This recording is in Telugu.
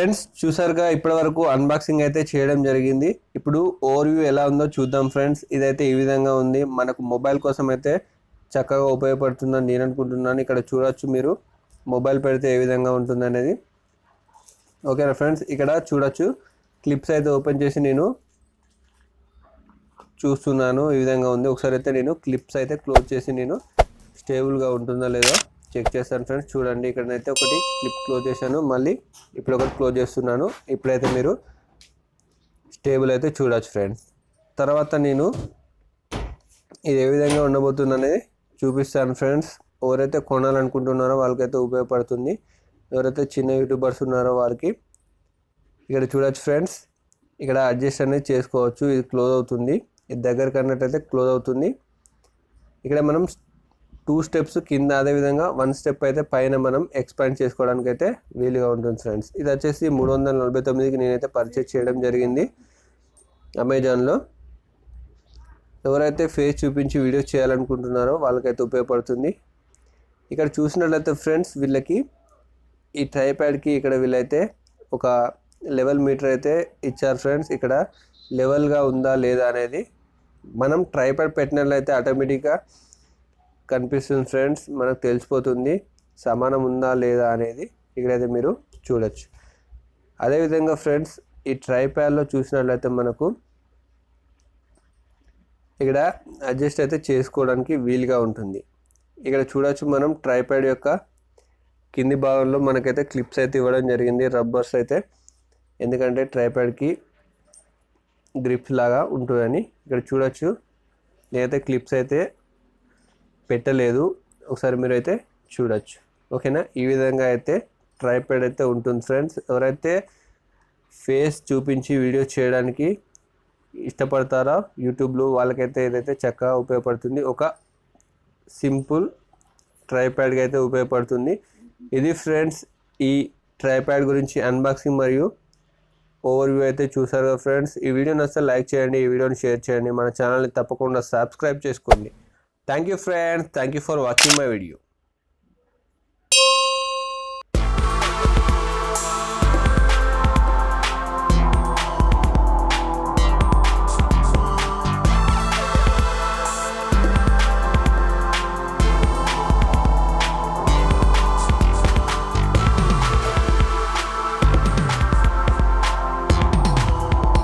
ఫ్రెండ్స్ చూసారుగా ఇప్పటివరకు అన్బాక్సింగ్ అయితే చేయడం జరిగింది. ఇప్పుడు ఓవర్వ్యూ ఎలా ఉందో చూద్దాం ఫ్రెండ్స్. ఇదైతే ఈ విధంగా ఉంది. మనకు మొబైల్ కోసం అయితే చక్కగా ఉపయోగపడుతుందని నేను అనుకుంటున్నాను. ఇక్కడ చూడొచ్చు మీరు మొబైల్ పెడితే ఏ విధంగా ఉంటుంది అనేది. ఓకేనా ఫ్రెండ్స్, ఇక్కడ చూడొచ్చు క్లిప్స్ అయితే ఓపెన్ చేసి నేను చూస్తున్నాను. ఈ విధంగా ఉంది. ఒకసారి అయితే నేను క్లిప్స్ అయితే క్లోజ్ చేసి నేను స్టేబుల్గా ఉంటుందో లేదో చెక్ చేస్తాను ఫ్రెండ్స్. చూడండి ఇక్కడనైతే ఒకటి క్లిప్ క్లోజ్ చేశాను, మళ్ళీ ఇప్పుడు ఒకటి క్లోజ్ చేస్తున్నాను. ఇప్పుడైతే మీరు స్టేబుల్ అయితే చూడొచ్చు ఫ్రెండ్స్. తర్వాత నేను ఇది ఏ విధంగా ఉండబోతుంది అనేది చూపిస్తాను ఫ్రెండ్స్. ఎవరైతే కొనాలనుకుంటున్నారో వాళ్ళకైతే ఉపయోగపడుతుంది. ఎవరైతే చిన్న యూట్యూబర్స్ ఉన్నారో వారికి ఇక్కడ చూడొచ్చు ఫ్రెండ్స్. ఇక్కడ అడ్జస్ట్ అనేది చేసుకోవచ్చు. ఇది క్లోజ్ అవుతుంది, ఇది దగ్గరకు అన్నట్టయితే క్లోజ్ అవుతుంది. ఇక్కడ మనం 2 స్టెప్స్ కింద, అదేవిధంగా 1 స్టెప్ అయితే పైన మనం ఎక్స్పాండ్ చేసుకోవడానికి అయితే వీలుగా ఉంటుంది ఫ్రెండ్స్. ఇది వచ్చేసి 349కి నేనైతే పర్చేజ్ చేయడం జరిగింది అమెజాన్లో. ఎవరైతే ఫేస్ చూపించి వీడియో చేయాలనుకుంటున్నారో వాళ్ళకైతే ఉపయోగపడుతుంది. ఇక్కడ చూసినట్లయితే ఫ్రెండ్స్ వీళ్ళకి ఈ ట్రైప్యాడ్కి ఇక్కడ వీళ్ళైతే ఒక లెవెల్ మీటర్ అయితే ఇచ్చారు ఫ్రెండ్స్. ఇక్కడ లెవెల్గా ఉందా లేదా అనేది మనం ట్రైప్యాడ్ పెట్టినట్లయితే ఆటోమేటిక్గా కనిపిస్తుంది ఫ్రెండ్స్, మనకు తెలిసిపోతుంది సమానం ఉందా లేదా అనేది ఇక్కడైతే మీరు చూడొచ్చు. అదేవిధంగా ఫ్రెండ్స్ ఈ ట్రైప్యాడ్లో చూసినట్లయితే మనకు ఇక్కడ అడ్జస్ట్ అయితే చేసుకోవడానికి వీలుగా ఉంటుంది. ఇక్కడ చూడొచ్చు మనం ట్రైప్యాడ్ యొక్క కింది భాగంలో మనకైతే క్లిప్స్ అయితే ఇవ్వడం జరిగింది, రబ్బర్స్ అయితే, ఎందుకంటే ట్రైప్యాడ్కి గ్రిప్స్ లాగా ఉంటుందని. ఇక్కడ చూడొచ్చు నేనైతే క్లిప్స్ అయితే పెట్టలేదు, ఒకసారి మీరు అయితే చూడొచ్చు. ఓకేనా, ఈ విధంగా అయితే ట్రైప్యాడ్ అయితే ఉంటుంది ఫ్రెండ్స్. ఎవరైతే ఫేస్ చూపించి వీడియో చేయడానికి ఇష్టపడతారో యూట్యూబ్లో వాళ్ళకైతే ఇదైతే చక్కగా ఉపయోగపడుతుంది. ఒక సింపుల్ ట్రైప్యాడ్కి అయితే ఉపయోగపడుతుంది. ఇది ఫ్రెండ్స్ ఈ ట్రైప్యాడ్ గురించి అన్బాక్సింగ్ మరియు ఓవర్వ్యూ అయితే చూసారు కదా ఫ్రెండ్స్. ఈ వీడియో నచ్చితే లైక్ చేయండి, ఈ వీడియోని షేర్ చేయండి, మన ఛానల్ని తప్పకుండా సబ్స్క్రైబ్ చేసుకోండి. Thank you friends, thank you for watching my video.